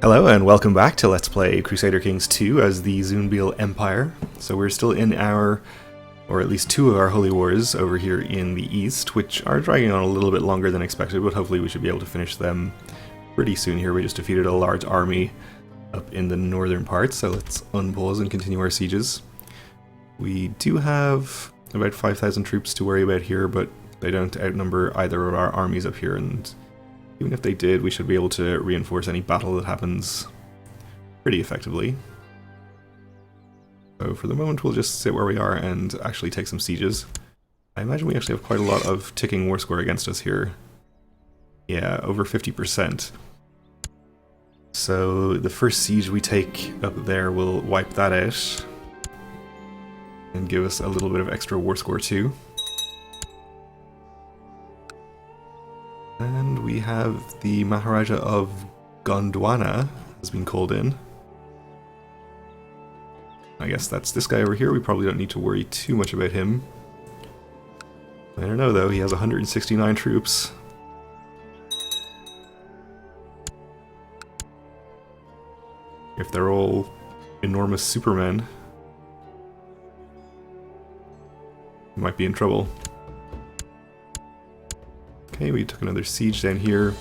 Hello and welcome back to Let's Play Crusader Kings 2 as the Zunbil Empire. So we're still in our, or at least two of our holy wars over here in the east, which are dragging on a little bit longer than expected, but hopefully we should be able to finish them pretty soon here. We just defeated a large army up in the northern part, so let's unpause and continue our sieges. We do have about 5,000 troops to worry about here, but they don't outnumber either of our armies up here, and even if they did, we should be able to reinforce any battle that happens pretty effectively. So for the moment we'll just sit where we are and actually take some sieges. I imagine we actually have quite a lot of ticking war score against us here. Yeah, over 50%. So the first siege we take up there will wipe that out and give us a little bit of extra war score too. And we have the Maharaja of Gondwana has been called in. I guess that's this guy over here. We probably don't need to worry too much about him. I don't know though, he has 169 troops. If they're all enormous supermen, we might be in trouble. Okay, we took another siege down here.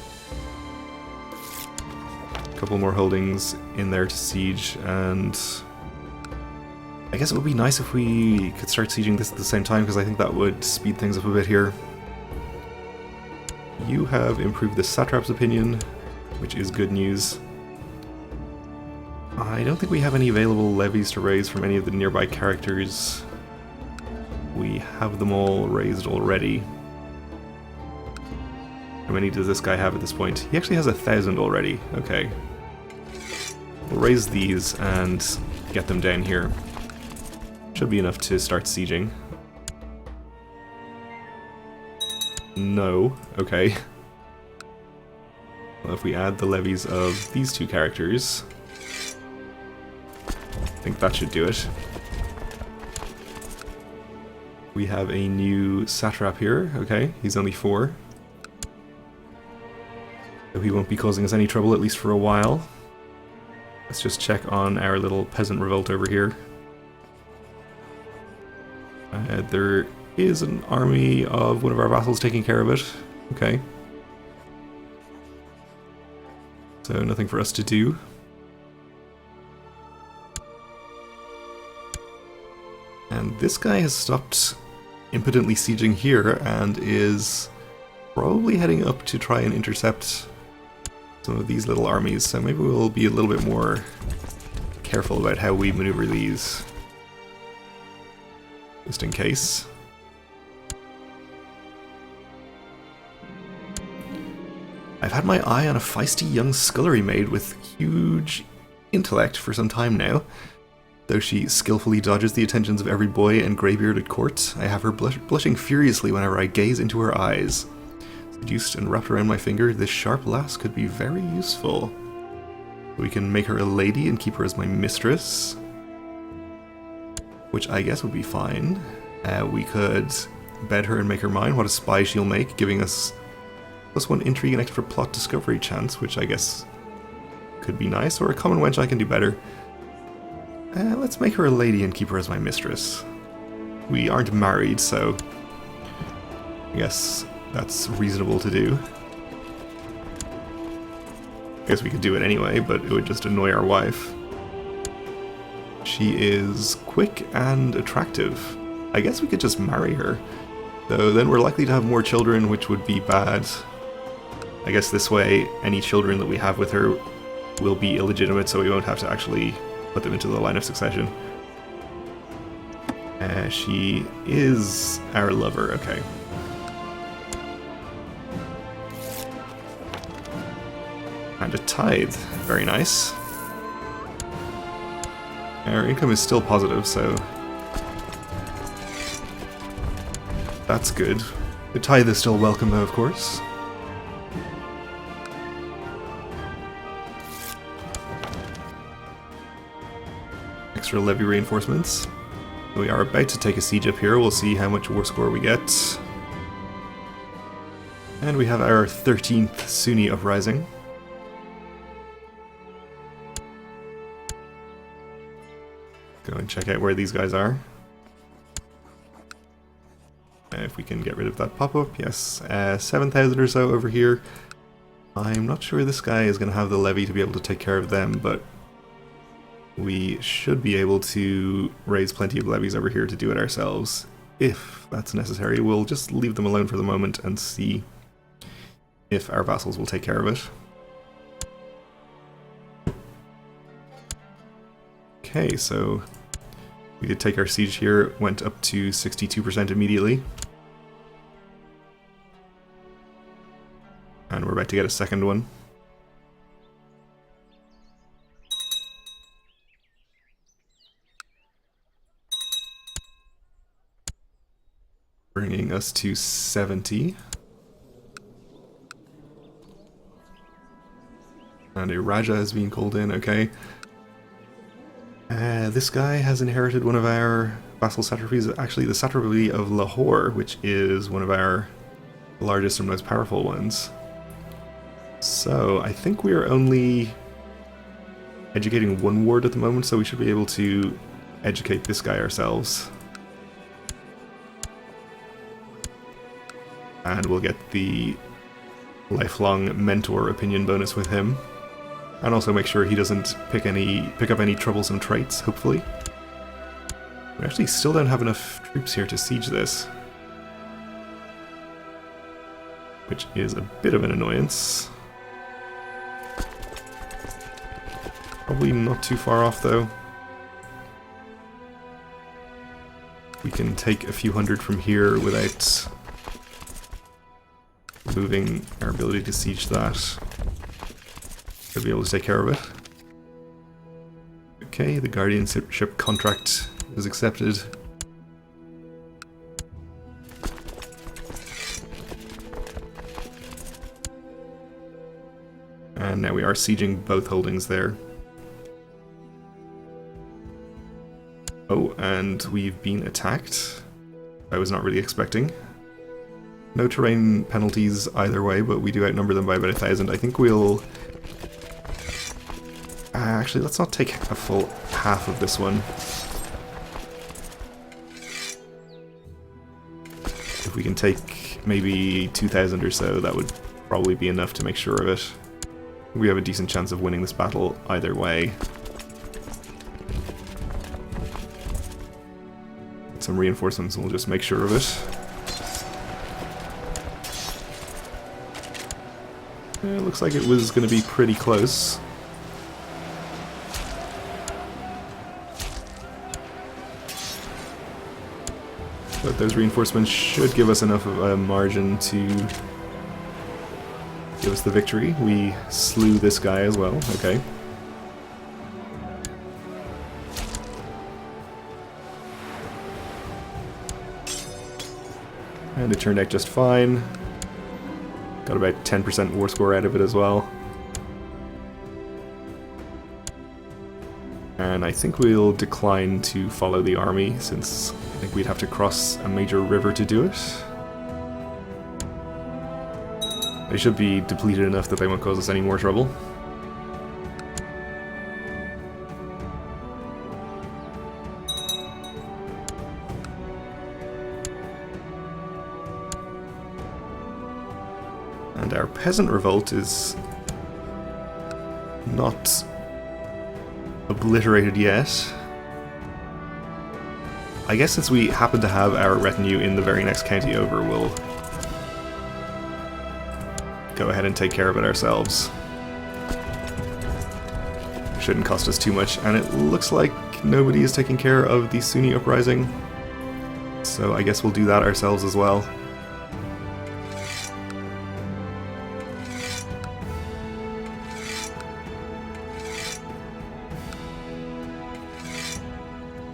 A couple more holdings in there to siege, and I guess it would be nice if we could start sieging this at the same time, because I think that would speed things up a bit here. You have improved the satrap's opinion, which is good news. I don't think we have any available levies to raise from any of the nearby characters. We have them all raised already. How many does this guy have at this point? He actually has 1,000 already. Okay. We'll raise these and get them down here. Should be enough to start sieging. No. Okay. Well, if we add the levies of these two characters, I think that should do it. We have a new satrap here. Okay, he's only 4. So he won't be causing us any trouble, at least for a while. Let's just check on our little peasant revolt over here. There is an army of one of our vassals taking care of it. Okay. So nothing for us to do. And this guy has stopped impotently sieging here and is probably heading up to try and intercept some of these little armies, so maybe we'll be a little bit more careful about how we maneuver these, just in case. I've had my eye on a feisty young scullery maid with huge intellect for some time now. Though she skillfully dodges the attentions of every boy and greybeard at court, I have her blushing furiously whenever I gaze into her eyes. Seduced and wrapped around my finger, this sharp lass could be very useful. We can make her a lady and keep her as my mistress, which I guess would be fine. We could bed her and make her mine. What a spy she'll make, giving us +1 intrigue and extra plot discovery chance, which I guess could be nice. Or a common wench I can do better. Let's make her a lady and keep her as my mistress. We aren't married, so I guess that's reasonable to do. I guess we could do it anyway, but it would just annoy our wife. She is quick and attractive. I guess we could just marry her. Though then we're likely to have more children, which would be bad. I guess this way, any children that we have with her will be illegitimate, so we won't have to actually put them into the line of succession. She is our lover, okay. And a tithe, very nice. Our income is still positive, so that's good. The tithe is still welcome though, of course. Extra levy reinforcements. We are about to take a siege up here. We'll see how much war score we get. And we have our 13th Sunni uprising. Go and check out where these guys are. If we can get rid of that pop-up, yes. 7,000 or so over here. I'm not sure this guy is going to have the levy to be able to take care of them, but we should be able to raise plenty of levies over here to do it ourselves. If that's necessary, we'll just leave them alone for the moment and see if our vassals will take care of it. Okay, so we did take our siege here, went up to 62% immediately. And we're about to get a second one. Bringing us to 70. And a Raja has been called in, okay. This guy has inherited one of our vassal satrapies, actually the satrapy of Lahore, which is one of our largest and most powerful ones. So I think we are only educating one ward at the moment, so we should be able to educate this guy ourselves. And we'll get the lifelong mentor opinion bonus with him. And also make sure he doesn't pick up any troublesome traits, hopefully. We actually still don't have enough troops here to siege this, which is a bit of an annoyance. Probably not too far off, though. We can take a few hundred from here without moving our ability to siege that. Should be able to take care of it. Okay, the guardianship contract is accepted. And now we are sieging both holdings there. Oh, and we've been attacked. I was not really expecting. No terrain penalties either way, but we do outnumber them by about 1,000. I think we'll... actually, let's not take a full half of this one. If we can take maybe 2,000 or so, that would probably be enough to make sure of it. We have a decent chance of winning this battle either way. Some reinforcements, and we'll just make sure of it. It looks like it was going to be pretty close. But those reinforcements should give us enough of a margin to give us the victory. We slew this guy as well, okay. And it turned out just fine. Got about 10% war score out of it as well. And I think we'll decline to follow the army, since I think we'd have to cross a major river to do it. They should be depleted enough that they won't cause us any more trouble. And our peasant revolt is not obliterated yet. I guess since we happen to have our retinue in the very next county over, we'll go ahead and take care of it ourselves. Shouldn't cost us too much, and it looks like nobody is taking care of the Sunni uprising, so I guess we'll do that ourselves as well.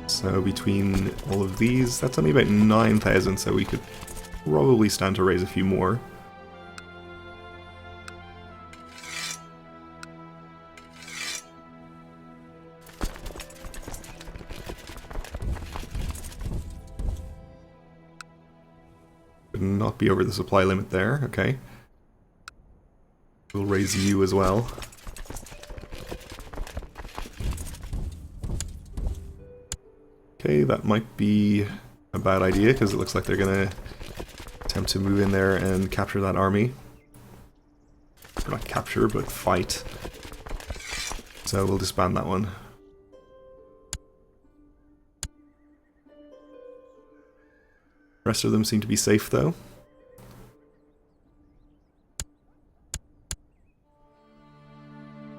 So between all of these, that's only about 9,000, so we could probably stand to raise a few more. Would not be over the supply limit there, okay. We'll raise you as well. Okay, that might be a bad idea, because it looks like they're going to attempt to move in there and capture that army. Or not capture, but fight. So we'll disband that one. The rest of them seem to be safe, though.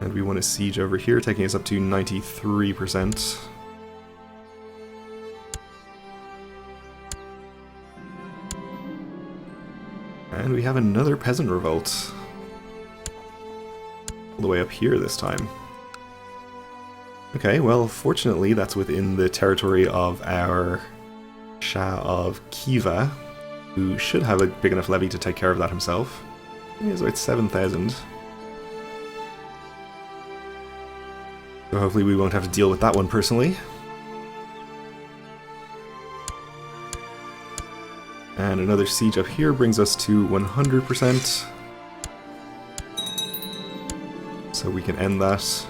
And we won a siege over here, taking us up to 93%. And we have another peasant revolt. All the way up here this time. Okay, well, fortunately that's within the territory of our Shah of Khiva, who should have a big enough levy to take care of that himself. He has about 7,000. So hopefully we won't have to deal with that one personally. And another siege up here brings us to 100%. So we can end that.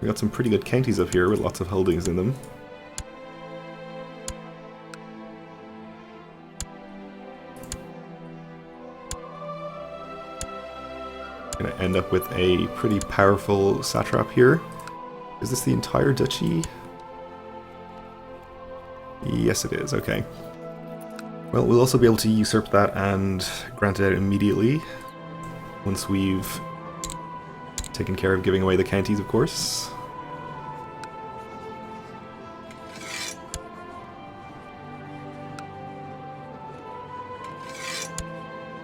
We got some pretty good counties up here with lots of holdings in them. Gonna end up with a pretty powerful satrap here. Is this the entire duchy? Yes, it is. Okay. Well, we'll also be able to usurp that and grant it out immediately once we've taken care of giving away the counties, of course.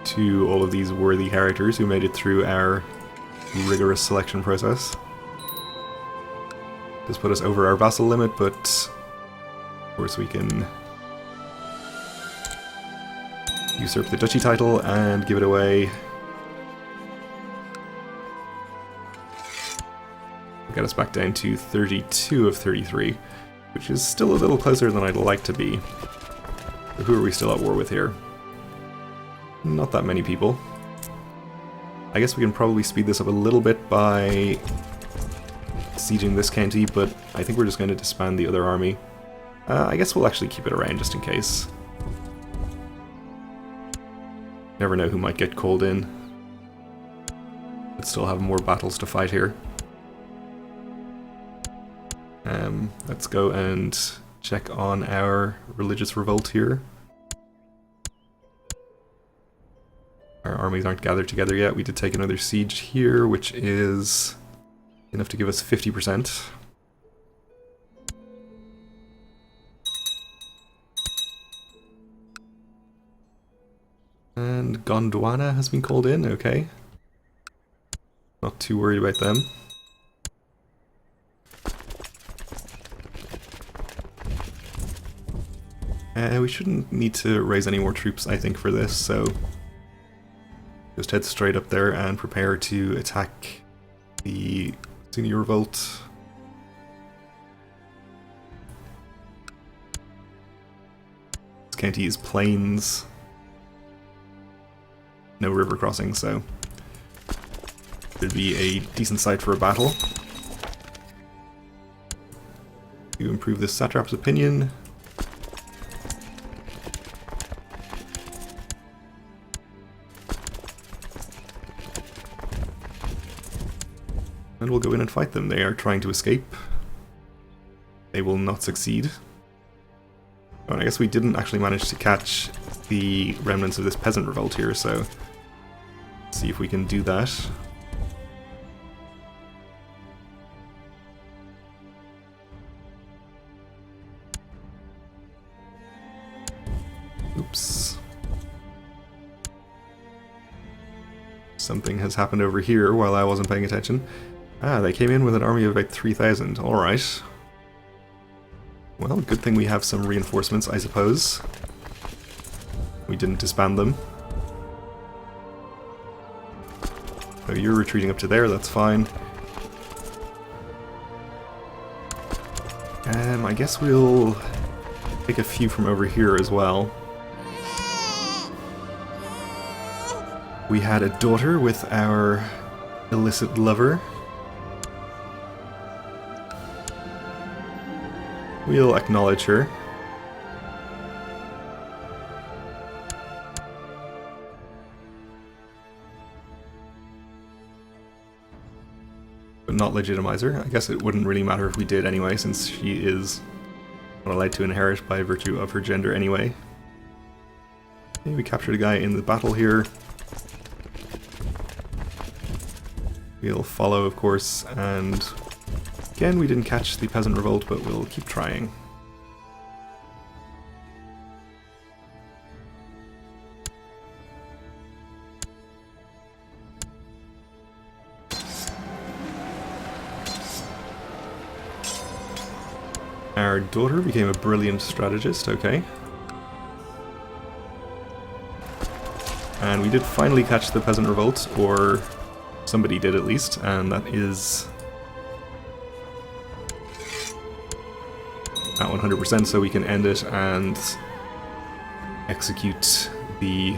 To all of these worthy characters who made it through our rigorous selection process. Does put us over our vassal limit, but of course we can usurp the duchy title and give it away. Get us back down to 32 of 33, which is still a little closer than I'd like to be. But who are we still at war with here? Not that many people. I guess we can probably speed this up a little bit by sieging this county, but I think we're just going to disband the other army. I guess we'll actually keep it around just in case. Never know who might get called in. But still have more battles to fight here. Let's go and check on our religious revolt here. Our armies aren't gathered together yet. We did take another siege here, which is enough to give us 50%. And Gondwana has been called in, okay. Not too worried about them. We shouldn't need to raise any more troops, I think, for this, so just head straight up there and prepare to attack the Sunni revolt. This county is plains. No river crossing, so it'd be a decent site for a battle. To improve this satrap's opinion. And we'll go in and fight them. They are trying to escape. They will not succeed. Oh, and I guess we didn't actually manage to catch the remnants of this peasant revolt here, so let's see if we can do that. Oops. Something has happened over here while I wasn't paying attention. Ah, they came in with an army of about 3,000. Alright. Well, good thing we have some reinforcements, I suppose. We didn't disband them. So you're retreating up to there, that's fine. I guess we'll take a few from over here as well. We had a daughter with our illicit lover. We'll acknowledge her. But not legitimize her. I guess it wouldn't really matter if we did anyway, since she is not allowed to inherit by virtue of her gender anyway. Okay, we captured a guy in the battle here. We'll follow, of course, and again, we didn't catch the peasant revolt, but we'll keep trying. Our daughter became a brilliant strategist, okay. And we did finally catch the peasant revolt, or somebody did at least, and that is at 100%, so we can end it and execute the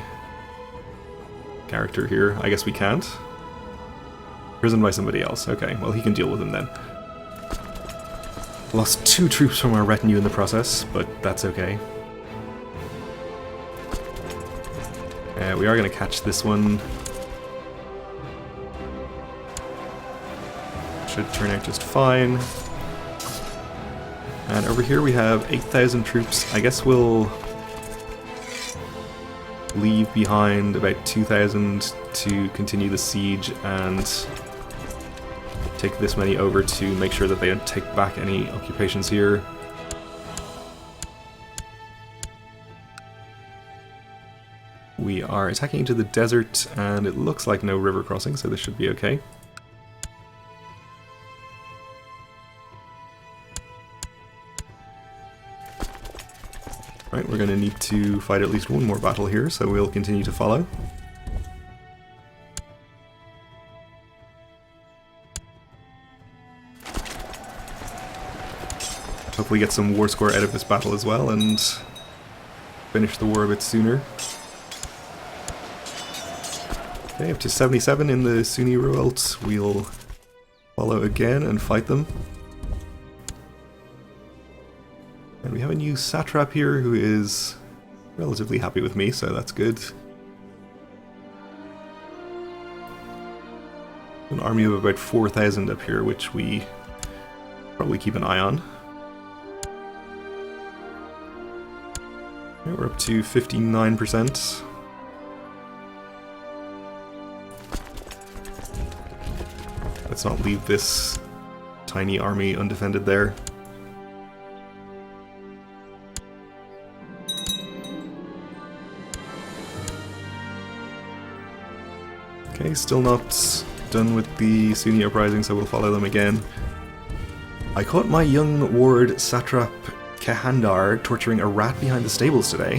character here. I guess we can't. Imprisoned by somebody else. Okay, well he can deal with him then. Lost 2 troops from our retinue in the process, but that's okay. We are going to catch this one. Should turn out just fine. And over here we have 8,000 troops. I guess we'll leave behind about 2,000 to continue the siege and take this many over to make sure that they don't take back any occupations here. We are attacking into the desert, and it looks like no river crossing, so this should be okay. Right, we're going to need to fight at least one more battle here, so we'll continue to follow. Hopefully get some war score out of this battle as well, and finish the war a bit sooner. Okay, up to 77 in the Sunni revolt. We'll follow again and fight them. And we have a new satrap here who is relatively happy with me, so that's good. An army of about 4,000 up here, which we probably keep an eye on. Okay, we're up to 59%. Let's not leave this tiny army undefended there. Okay, still not done with the Sunni uprising, so we'll follow them again. I caught my young ward satrap Kehandar torturing a rat behind the stables today.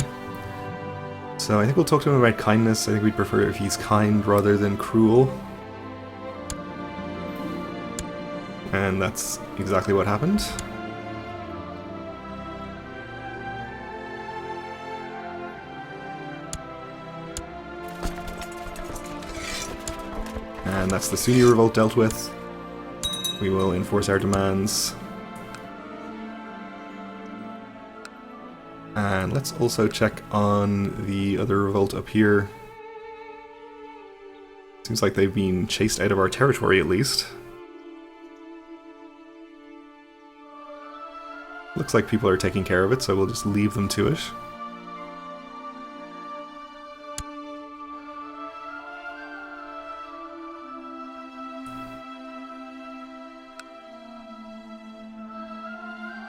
So I think we'll talk to him about kindness. I think we'd prefer if he's kind rather than cruel. And that's exactly what happened. And that's the Sunni revolt dealt with. We will enforce our demands. And let's also check on the other revolt up here. Seems like they've been chased out of our territory at least. Looks like people are taking care of it, so we'll just leave them to it.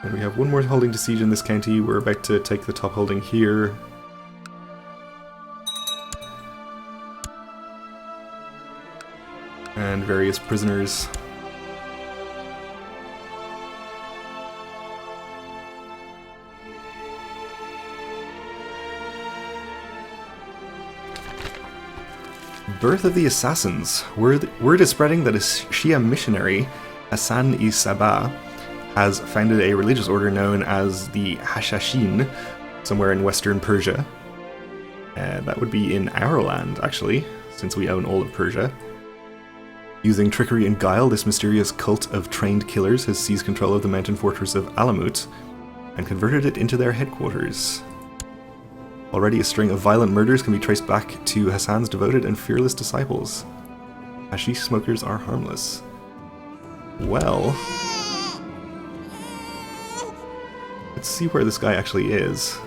And we have one more holding to siege in this county. We're about to take the top holding here. And various prisoners. Birth of the Assassins. Word is spreading that a Shia missionary, Hassan-i-Sabah, has founded a religious order known as the Hashashin, somewhere in western Persia. That would be in our land, actually. since we own all of Persia. Using trickery and guile, this mysterious cult of trained killers has seized control of the mountain fortress of Alamut and converted it into their headquarters. Already a string of violent murders can be traced back to Hassan's devoted and fearless disciples. Hashish smokers are harmless. Well, let's see where this guy actually is.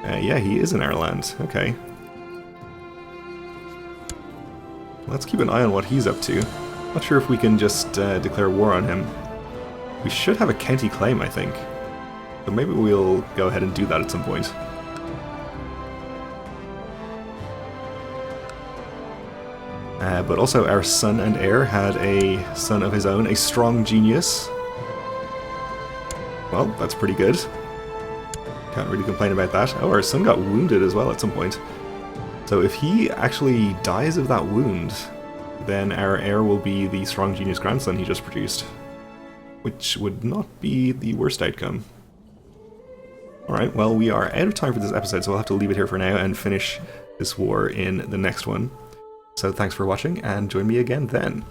Yeah, he is in our land. Okay. Let's keep an eye on what he's up to. Not sure if we can just declare war on him. We should have a county claim, I think. So maybe we'll go ahead and do that at some point. But also our son and heir had a son of his own, a strong genius. Well, that's pretty good. Can't really complain about that. Oh, our son got wounded as well at some point. So if he actually dies of that wound, then our heir will be the strong genius grandson he just produced. Which would not be the worst outcome. Alright, well, we are out of time for this episode, so I'll have to leave it here for now and finish this war in the next one. So thanks for watching, and join me again then.